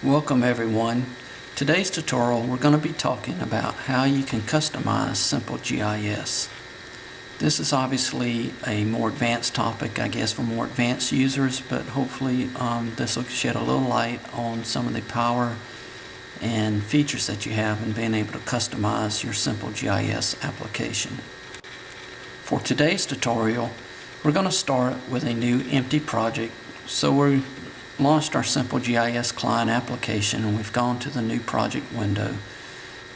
Welcome everyone. Today's tutorial we're going to be talking about how you can customize Simple GIS. This is obviously a more advanced topic, I guess, for more advanced users, but hopefully this will shed a little light on some of the power and features that you have in being able to customize your Simple GIS application. For today's tutorial, we're going to start with a new empty project. So we launched our Simple GIS Client application and we've gone to the new project window,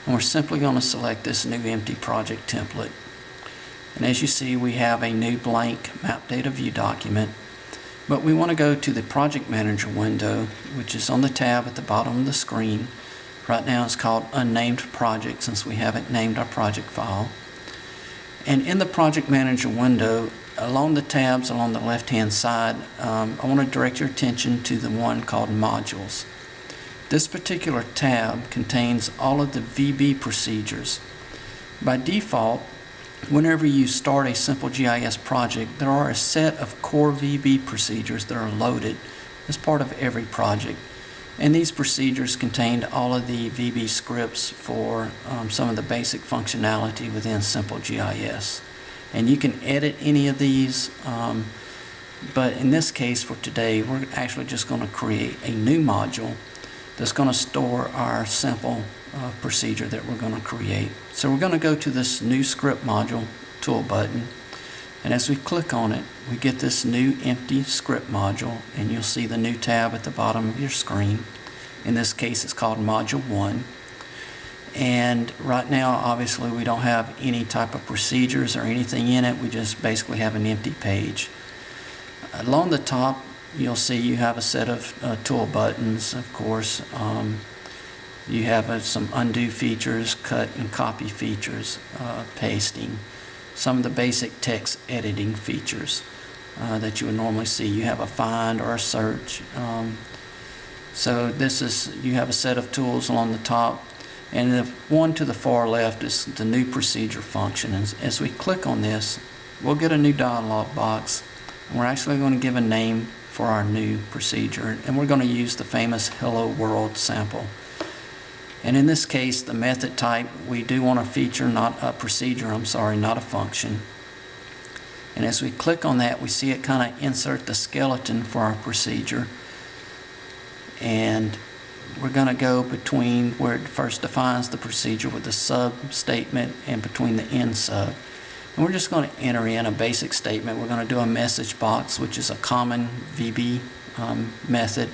and we're simply going to select this new empty project template. And as you see, we have a new blank map data view document, but we want to go to the project manager window, which is on the tab at the bottom of the screen. Right now it's called unnamed project since we haven't named our project file. And in the project manager window, along the tabs along the left hand side, I want to direct your attention to the one called modules. This particular tab contains all of the VB procedures. By default, whenever you start a Simple GIS project, there are a set of core VB procedures that are loaded as part of every project. And these procedures contain all of the VB scripts for some of the basic functionality within Simple GIS. And you can edit any of these, but in this case for today, we're actually just going to create a new module that's going to store our simple procedure that we're going to create. So we're going to go to this new script module tool button, and as we click on it, we get this new empty script module, and you'll see the new tab at the bottom of your screen. In this case, it's called Module 1. And right now, obviously, we don't have any type of procedures or anything in it. We just basically have an empty page. Along the top, you'll see you have a set of tool buttons, of course. You have some undo features, cut and copy features, pasting, some of the basic text editing features that you would normally see. You have a find or a search. So you have a set of tools along the top. And the one to the far left is the new procedure function. And as we click on this, we'll get a new dialog box. And we're actually going to give a name for our new procedure. And we're going to use the famous Hello World sample. And in this case, the method type, we do want a feature, not a procedure, not a function. And as we click on that, we see it kind of insert the skeleton for our procedure. And we're going to go between where it first defines the procedure with the sub statement and between the end sub. And we're just going to enter in a basic statement. We're going to do a message box, which is a common VB method.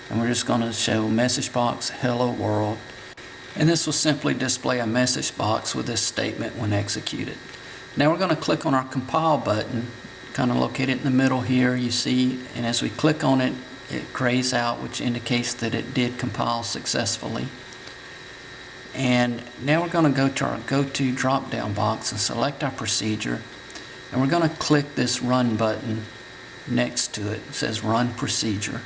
And we're just going to show message box hello world. And this will simply display a message box with this statement when executed. Now we're going to click on our compile button, kind of located in the middle here, you see. And as we click on it, it grays out, which indicates that it did compile successfully. And now we're going to go to our go-to drop-down box and select our procedure, and we're going to click this run button next to it. It says run procedure,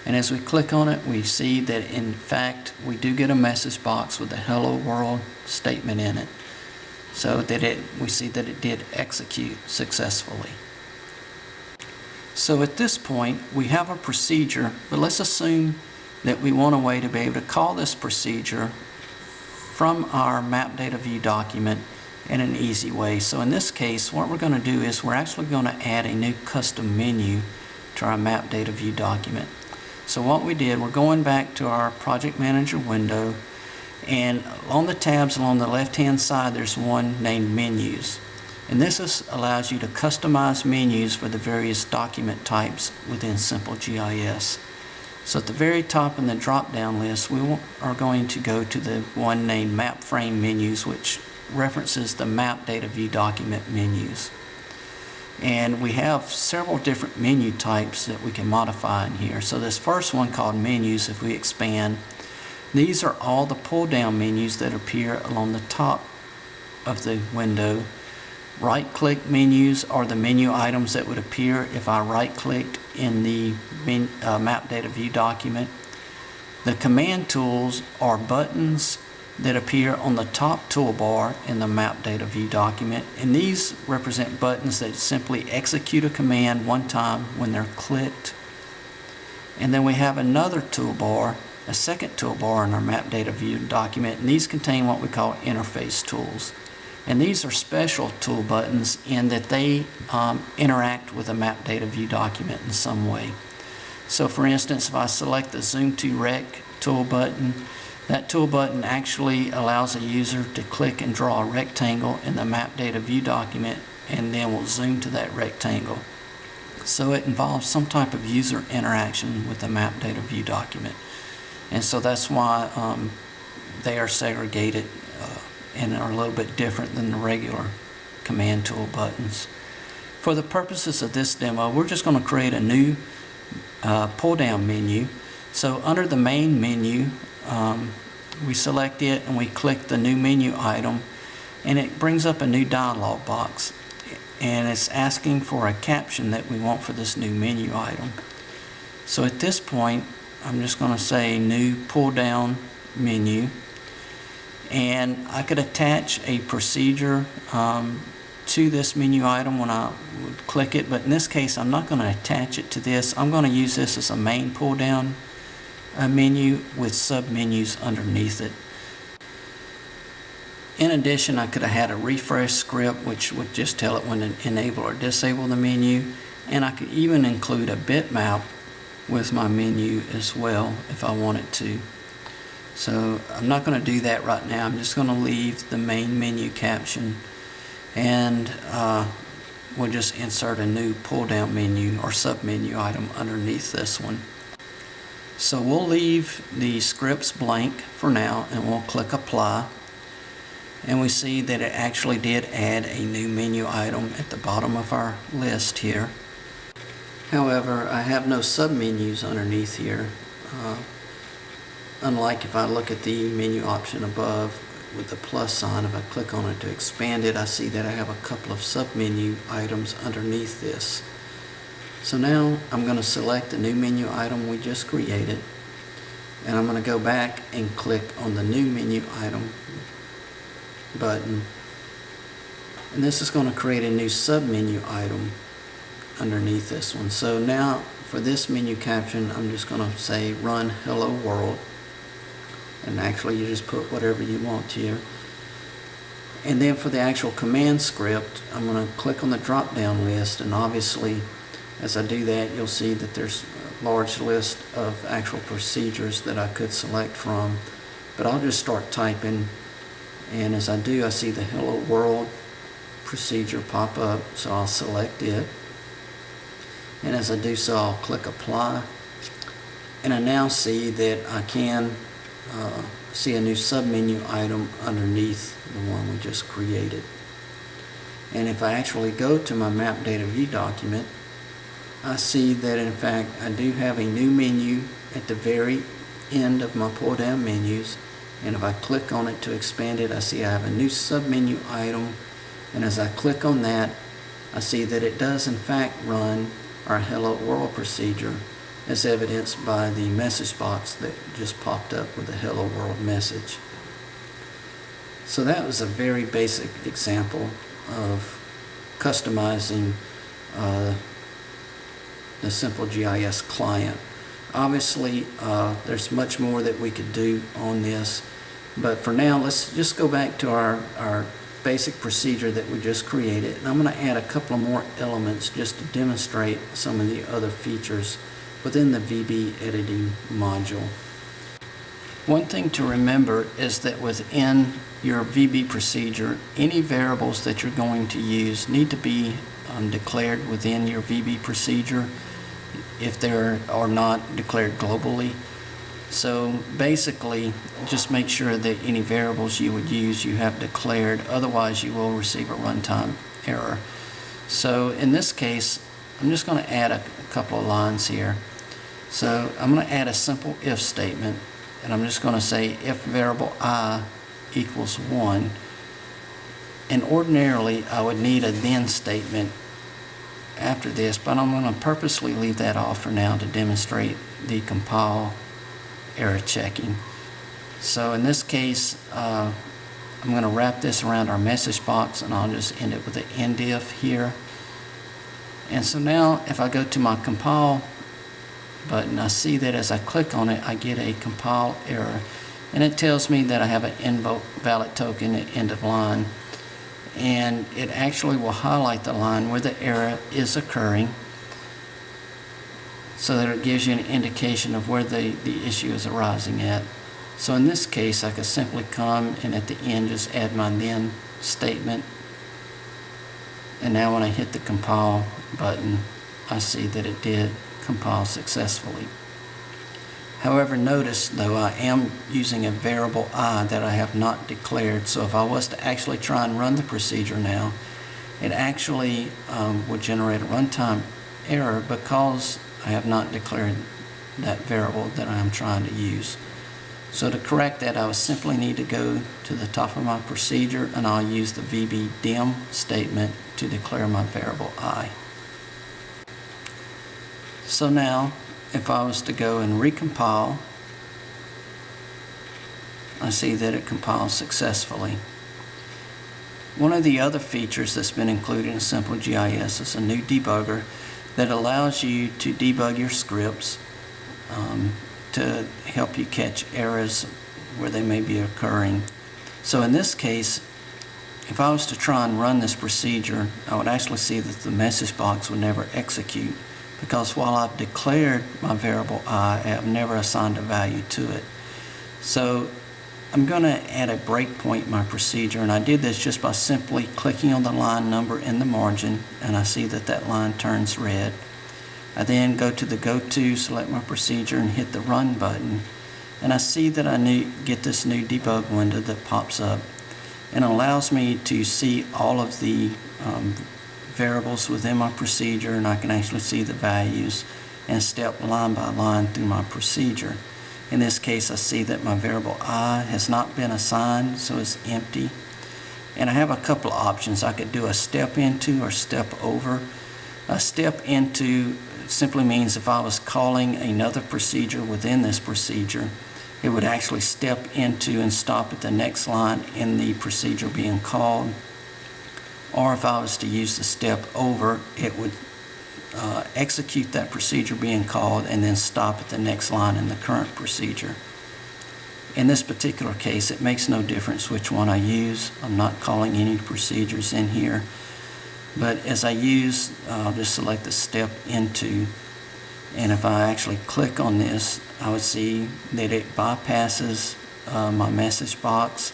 and as we click on it, we see that in fact we do get a message box with the hello world statement in it, so that we see that it did execute successfully. So at this point, we have a procedure, but let's assume that we want a way to be able to call this procedure from our map data view document in an easy way. So in this case, what we're going to do is we're actually going to add a new custom menu to our map data view document. So what we did, we're going back to our project manager window, and on the tabs along the left-hand side, there's one named menus. And this allows you to customize menus for the various document types within Simple GIS. So at the very top in the drop-down list, we are going to go to the one named Map Frame Menus, which references the Map Data View document menus. And we have several different menu types that we can modify in here. So this first one called Menus, if we expand, these are all the pull-down menus that appear along the top of the window. Right-click menus are the menu items that would appear if I right-clicked in the map data view document. The command tools are buttons that appear on the top toolbar in the map data view document, and these represent buttons that simply execute a command one time when they're clicked. And then we have another toolbar, a second toolbar in our map data view document, and these contain what we call interface tools. And these are special tool buttons in that they interact with a map data view document in some way. So for instance, if I select the Zoom to Rec tool button, that tool button actually allows a user to click and draw a rectangle in the map data view document, and then will zoom to that rectangle. So it involves some type of user interaction with the map data view document. And so that's why they are segregated and are a little bit different than the regular command tool buttons. For the purposes of this demo, we're just going to create a new pull-down menu. So under the main menu, we select it and we click the new menu item, and it brings up a new dialog box, and it's asking for a caption that we want for this new menu item. So at this point, I'm just going to say new pull-down menu, and I could attach a procedure to this menu item when I would click it, but in this case I'm not going to attach it to this. I'm going to use this as a main pull-down menu with sub-menus underneath it. In addition, I could have had a refresh script which would just tell it when to enable or disable the menu, and I could even include a bitmap with my menu as well if I wanted to. So I'm not going to do that right now. I'm just going to leave the main menu caption, and we'll just insert a new pull-down menu or sub-menu item underneath this one. So we'll leave the scripts blank for now, and we'll click apply, and we see that it actually did add a new menu item at the bottom of our list here. However, I have no sub-menus underneath here. Unlike if I look at the menu option above with the plus sign, if I click on it to expand it, I see that I have a couple of sub-menu items underneath this. So now I'm going to select the new menu item we just created, and I'm going to go back and click on the new menu item button, and this is going to create a new sub-menu item underneath this one. So now for this menu caption, I'm just going to say run hello world, and actually you just put whatever you want here. And then for the actual command script, I'm going to click on the drop down list, and obviously as I do that, you'll see that there's a large list of actual procedures that I could select from, but I'll just start typing, and as I do, I see the hello world procedure pop up, so I'll select it, and as I do so, I'll click apply, and I now see that I can see a new submenu item underneath the one we just created. And if I actually go to my map data view document, I see that in fact I do have a new menu at the very end of my pull down menus, and if I click on it to expand it, I see I have a new submenu item, and as I click on that, I see that it does in fact run our hello world procedure, as evidenced by the message box that just popped up with a hello world message. So that was a very basic example of customizing the Simple GIS Client. Obviously, there's much more that we could do on this, but for now, let's just go back to our basic procedure that we just created, and I'm going to add a couple of more elements just to demonstrate some of the other features within the VB editing module. One thing to remember is that within your VB procedure, any variables that you're going to use need to be declared within your VB procedure if they are not declared globally. So basically, just make sure that any variables you would use you have declared, otherwise you will receive a runtime error. So in this case, I'm just going to add a couple of lines here. So I'm going to add a simple if statement, and I'm just going to say if variable I equals 1, and ordinarily I would need a then statement after this, but I'm going to purposely leave that off for now to demonstrate the compile error checking. So in this case, I'm going to wrap this around our message box, and I'll just end it with an end if here. And so now if I go to my compile button, I see that as I click on it, I get a compile error, and it tells me that I have an invalid token at end of line, and it actually will highlight the line where the error is occurring so that it gives you an indication of where the issue is arising at. So in this case, I could simply come and at the end just add my then statement, and now when I hit the compile button, I see that it did compile successfully. However, notice though I am using a variable I that I have not declared, so if I was to actually try and run the procedure now, it actually would generate a runtime error because I have not declared that variable that I am trying to use. So to correct that, I would simply need to go to the top of my procedure, and I'll use the VBDEM statement to declare my variable I. So now, if I was to go and recompile, I see that it compiles successfully. One of the other features that's been included in Simple GIS is a new debugger that allows you to debug your scripts to help you catch errors where they may be occurring. So in this case, if I was to try and run this procedure, I would actually see that the message box would never execute, because while I've declared my variable I have never assigned a value to it. So I'm going to add a breakpoint in my procedure, and I did this just by simply clicking on the line number in the margin, and I see that that line turns red. I then go to the Go To, select my procedure, and hit the Run button, and I see that I get this new debug window that pops up and allows me to see all of the variables within my procedure, and I can actually see the values and step line by line through my procedure. In this case, I see that my variable I has not been assigned, so it's empty. And I have a couple of options. I could do a step into or step over. A step into simply means if I was calling another procedure within this procedure, it would actually step into and stop at the next line in the procedure being called. Or if I was to use the step over, it would execute that procedure being called and then stop at the next line in the current procedure. In this particular case, it makes no difference which one I use. I'm not calling any procedures in here. But as I use, I'll just select the step into, and if I actually click on this, I would see that it bypasses my message box.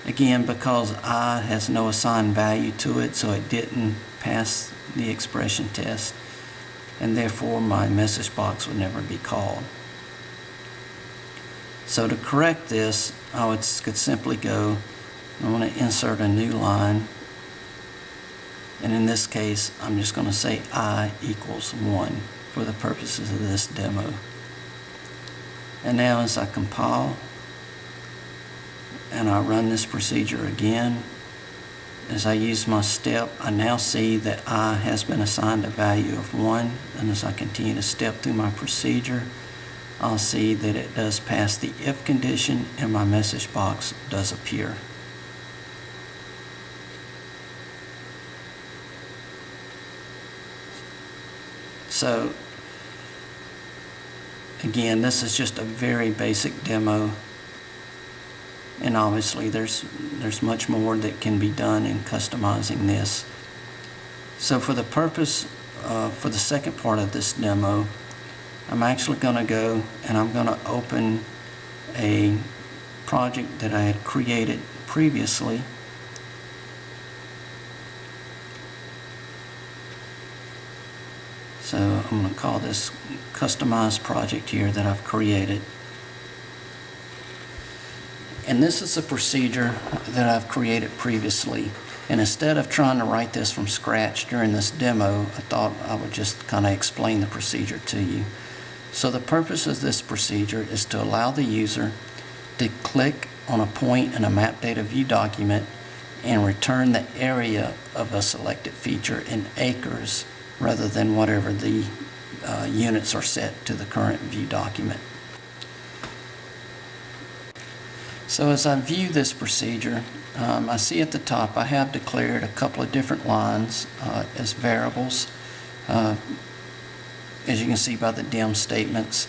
Again, because I has no assigned value to it, so it didn't pass the expression test, and therefore my message box would never be called. So to correct this, I could simply go, I want to insert a new line, and in this case I'm just going to say I equals 1 for the purposes of this demo. And now as I compile and I run this procedure again, as I use my step, I now see that I has been assigned a value of 1, and as I continue to step through my procedure, I'll see that it does pass the if condition and my message box does appear. So again, this is just a very basic demo, and obviously there's much more that can be done in customizing this. So for the purpose for the second part of this demo, I'm actually going to go and I'm going to open a project that I had created previously. So I'm going to call this customized project here that I've created. And this is a procedure that I've created previously. And instead of trying to write this from scratch during this demo, I thought I would just kind of explain the procedure to you. So the purpose of this procedure is to allow the user to click on a point in a map data view document and return the area of a selected feature in acres rather than whatever the units are set to the current view document. So as I view this procedure, I see at the top I have declared a couple of different lines as variables. as you can see by the dim statements.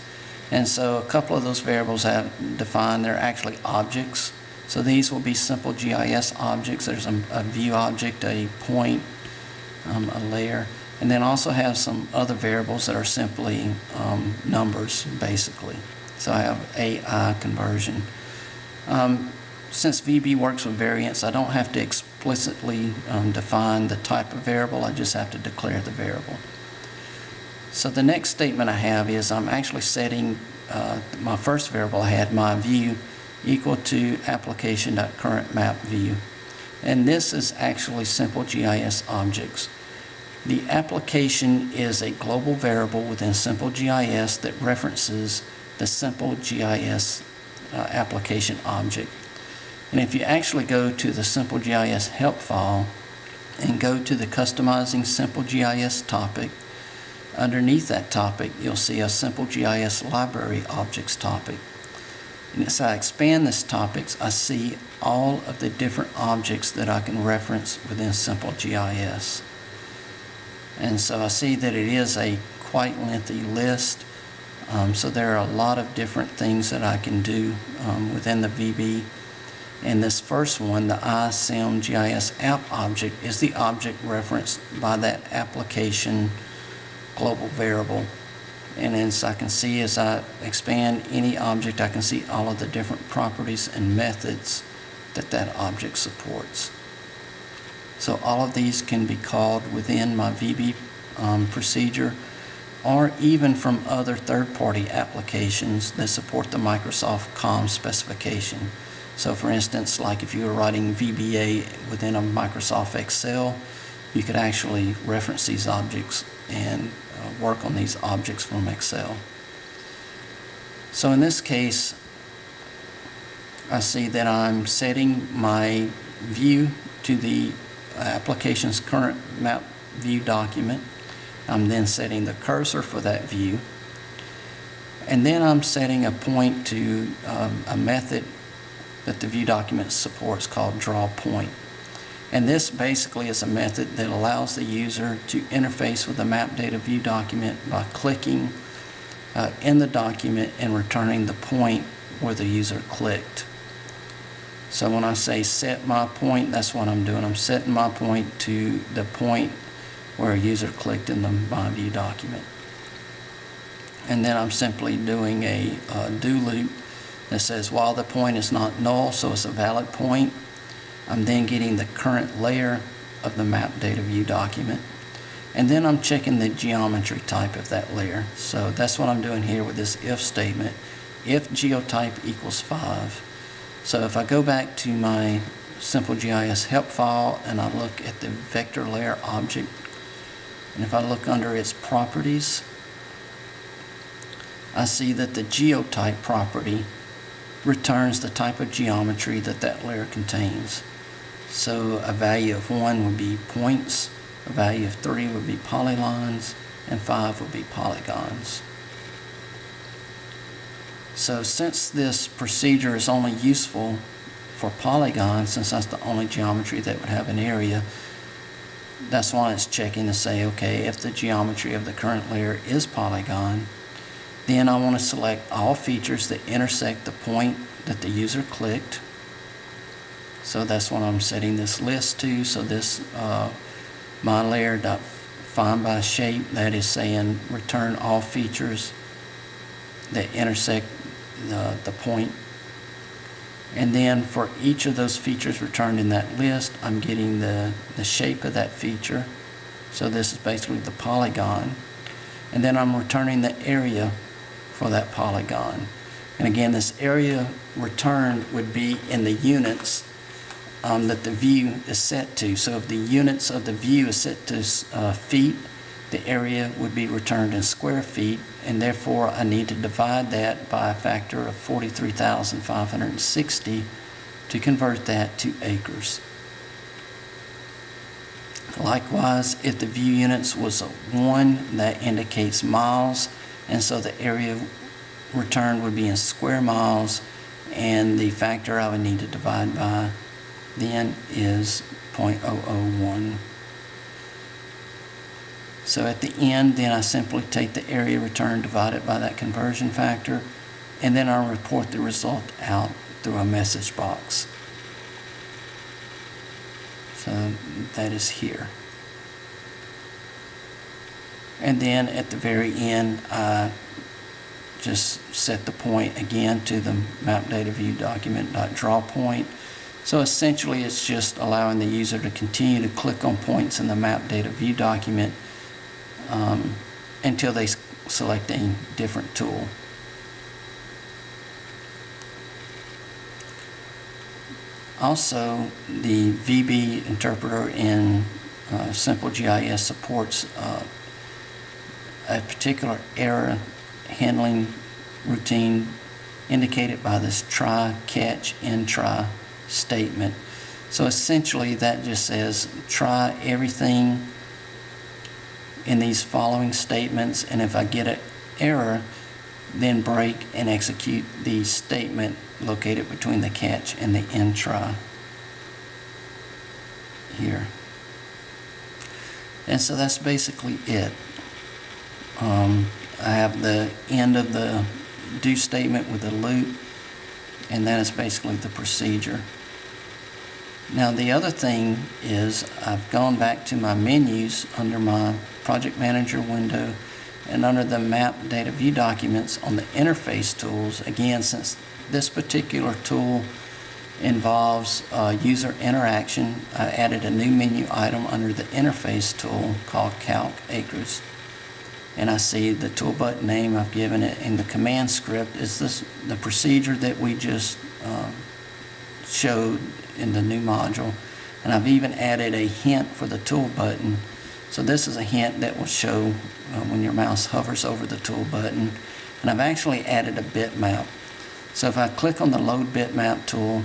And so a couple of those variables I have defined, they're actually objects. So these will be simple GIS objects. There's a view object, a point, a layer, and then also have some other variables that are simply numbers, basically. So I have AI conversion. Since VB works with variants, I don't have to explicitly define the type of variable. I just have to declare the variable. So the next statement I have is I'm actually setting my first variable I had, my view, equal to application.currentMapView. And this is actually simple GIS objects. The application is a global variable within simple GIS that references the simple GIS application object. And if you actually go to the simple GIS help file and go to the customizing simple GIS topic, underneath that topic you'll see a simple GIS library objects topic. And as I expand this topic, I see all of the different objects that I can reference within simple GIS. And so I see that it is a quite lengthy list. So there are a lot of different things that I can do within the VB. And this first one, the iSim GIS app object, is the object referenced by that application global variable. And as I can see, as I expand any object, I can see all of the different properties and methods that that object supports. So all of these can be called within my VB procedure, or even from other third-party applications that support the Microsoft COM specification. So for instance, like if you were writing VBA within a Microsoft Excel, you could actually reference these objects and work on these objects from Excel. So in this case, I see that I'm setting my view to the application's current map view document. I'm then setting the cursor for that view. And then I'm setting a point to a method that the view document supports called drawPoint. And this basically is a method that allows the user to interface with the map data view document by clicking in the document and returning the point where the user clicked. So when I say set my point, that's what I'm doing. I'm setting my point to the point where a user clicked in the my view document. And then I'm simply doing a do loop that says while the point is not null, so it's a valid point, I'm then getting the current layer of the map data view document. And then I'm checking the geometry type of that layer. So that's what I'm doing here with this if statement. If geotype equals 5. So if I go back to my simple GIS help file and I look at the vector layer object, and if I look under its properties, I see that the geotype property returns the type of geometry that that layer contains. So a value of 1 would be points, a value of 3 would be polylines, and 5 would be polygons. So since this procedure is only useful for polygons, since that's the only geometry that would have an area, that's why it's checking to say, okay, if the geometry of the current layer is polygon, then I want to select all features that intersect the point that the user clicked. So that's what I'm setting this list to. So this my layer.find by shape, that is saying return all features that intersect the point. And then for each of those features returned in that list, I'm getting the shape of that feature. So this is basically the polygon. And then I'm returning the area for that polygon. And again, this area returned would be in the units that the view is set to. So if the units of the view is set to feet, the area would be returned in square feet, and therefore I need to divide that by a factor of 43,560 to convert that to acres. Likewise, if the view units was a 1, that indicates miles, and so the area returned would be in square miles, and the factor I would need to divide by then is 0.001. So at the end, then I simply take the area returned, divide it by that conversion factor, and then I'll report the result out through a message box. So that is here. And then at the very end, I just set the point again to the map data view document.draw point. So essentially it's just allowing the user to continue to click on points in the map data view document until they select a different tool. Also, the VB interpreter in Simple GIS supports a particular error handling routine indicated by this try, catch, and try statement. So essentially that just says try everything in these following statements, and if I get an error, then break and execute the statement located between the catch and the end try here. And so that's basically it. I have the end of the do statement with a loop, and that is basically the procedure. Now the other thing is I've gone back to my menus under my project manager window, and under the map data view documents on the interface tools, again, since this particular tool involves user interaction, I added a new menu item under the interface tool called Calc Acres. And I see the tool button name I've given it, and the command script is the procedure that we just showed in the new module. And I've even added a hint for the tool button. So this is a hint that will show when your mouse hovers over the tool button. And I've actually added a bitmap. So if I click on the load bitmap tool,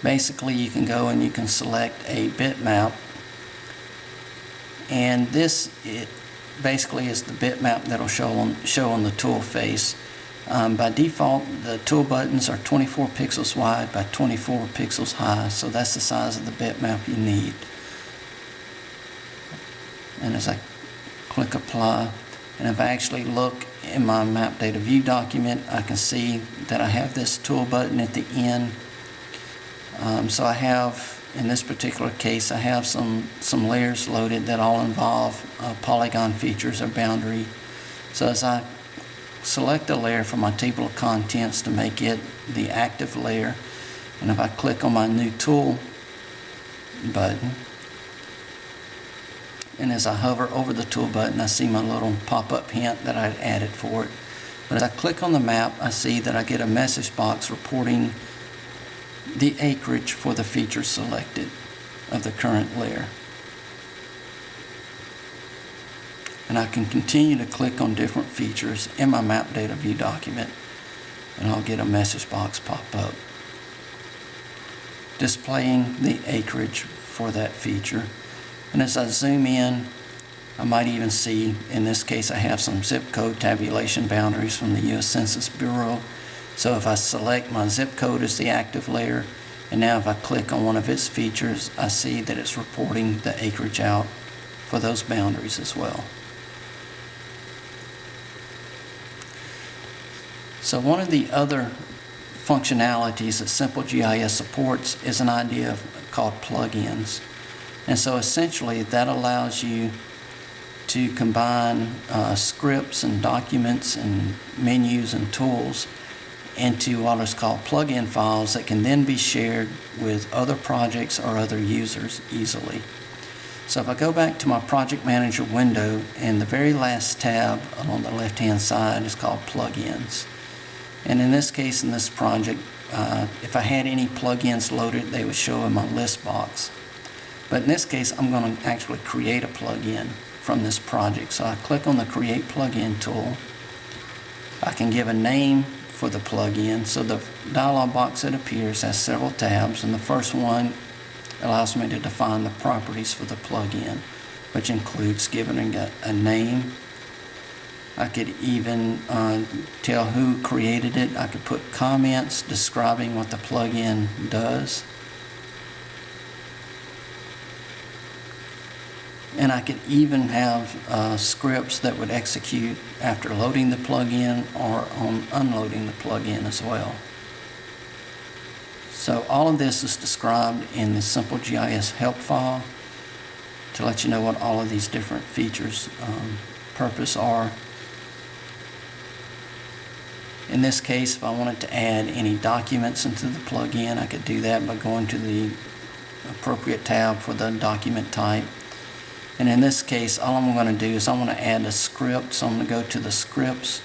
basically you can go and you can select a bitmap, and this basically is the bitmap that'll show on the tool face. By default, the tool buttons are 24 pixels wide by 24 pixels high, so that's the size of the bitmap you need. And as I click apply, and if I actually look in my map data view document, I can see that I have this tool button at the end. So I have, in this particular case, I have some layers loaded that all involve polygon features or boundary. So as I select a layer from my table of contents to make it the active layer, and if I click on my new tool button, and as I hover over the tool button, I see my little pop-up hint that I'd added for it. But as I click on the map, I see that I get a message box reporting the acreage for the feature selected of the current layer. And I can continue to click on different features in my map data view document, and I'll get a message box pop up displaying the acreage for that feature. And as I zoom in, I might even see, in this case, I have some zip code tabulation boundaries from the U.S. Census Bureau. So if I select my zip code as the active layer, and now if I click on one of its features, I see that it's reporting the acreage out for those boundaries as well. So one of the other functionalities that Simple GIS supports is an idea called plugins. And so essentially that allows you to combine scripts and documents and menus and tools into what is called plugin files that can then be shared with other projects or other users easily. So if I go back to my project manager window, and the very last tab on the left hand side is called plugins. And in this case, in this project, if I had any plugins loaded, they would show in my list box. But in this case, I'm going to actually create a plugin from this project. So I click on the Create Plugin tool. I can give a name for the plugin. So the dialog box that appears has several tabs, and the first one allows me to define the properties for the plugin, which includes giving it a name. I could even tell who created it. I could put comments describing what the plugin does. And I could even have scripts that would execute after loading the plugin or on unloading the plugin as well. So all of this is described in the Simple GIS help file to let you know what all of these different features purpose are. In this case, if I wanted to add any documents into the plugin, I could do that by going to the appropriate tab for the document type. And in this case, all I'm going to do is I'm going to add a script. So I'm going to go to the Scripts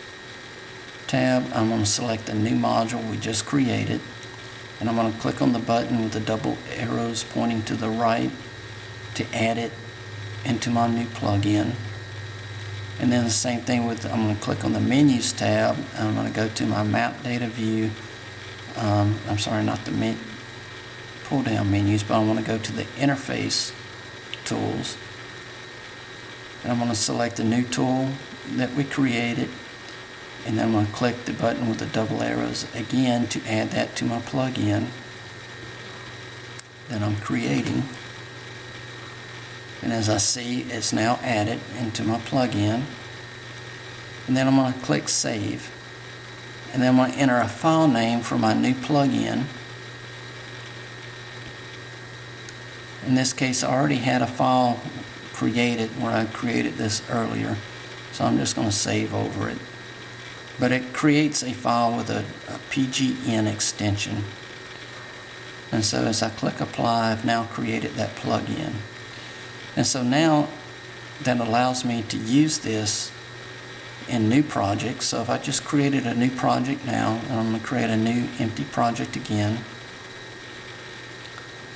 tab. I'm going to select the new module we just created. And I'm going to click on the button with the double arrows pointing to the right to add it into my new plugin. And then the same thing with, I'm going to click on the Menus tab. And I'm going to go to my Map Data View. I'm sorry, not the pull-down menus, but I want to go to the Interface Tools. And I'm going to select the new tool that we created, and then I'm going to click the button with the double arrows again to add that to my plugin that I'm creating. And as I see, it's now added into my plugin. And then I'm going to click Save. And then I'm going to enter a file name for my new plugin. In this case, I already had a file created where I created this earlier, so I'm just going to save over it. But it creates a file with a PGN extension. And so as I click Apply, I've now created that plugin. And so now that allows me to use this in new projects. So if I just created a new project now, and I'm going to create a new empty project again,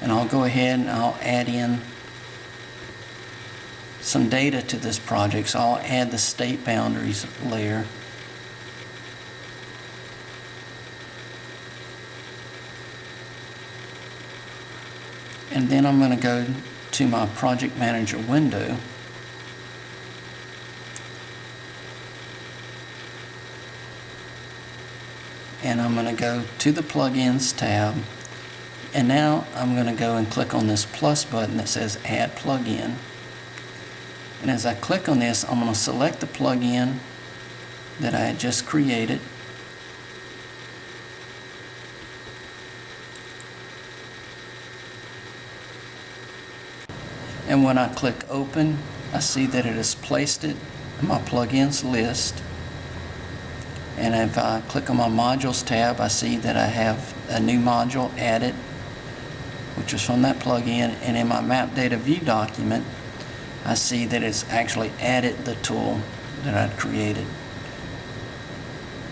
and I'll go ahead and I'll add in some data to this project. So I'll add the state boundaries layer. And then I'm going to go to my project manager window. And I'm going to go to the Plugins tab. And now I'm going to go and click on this plus button that says Add Plugin. And as I click on this, I'm going to select the plugin that I had just created. And when I click Open, I see that it has placed it in my plugins list. And if I click on my Modules tab, I see that I have a new module added, which is from that plugin. And in my Map Data View document, I see that it's actually added the tool that I'd created.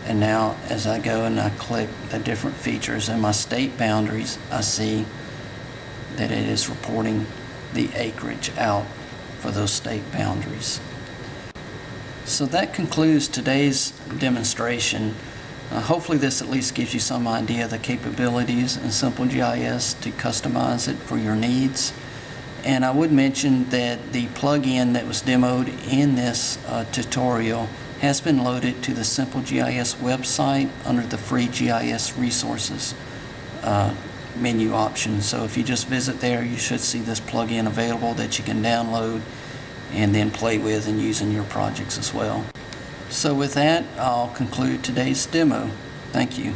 And now as I go and I click the different features in my state boundaries, I see that it is reporting the acreage out for those state boundaries. So that concludes today's demonstration. Hopefully this at least gives you some idea of the capabilities in Simple GIS to customize it for your needs. And I would mention that the plugin that was demoed in this tutorial has been loaded to the Simple GIS website under the free GIS resources menu option. So if you just visit there, you should see this plugin available that you can download and then play with and use in your projects as well. So with that, I'll conclude today's demo. Thank you.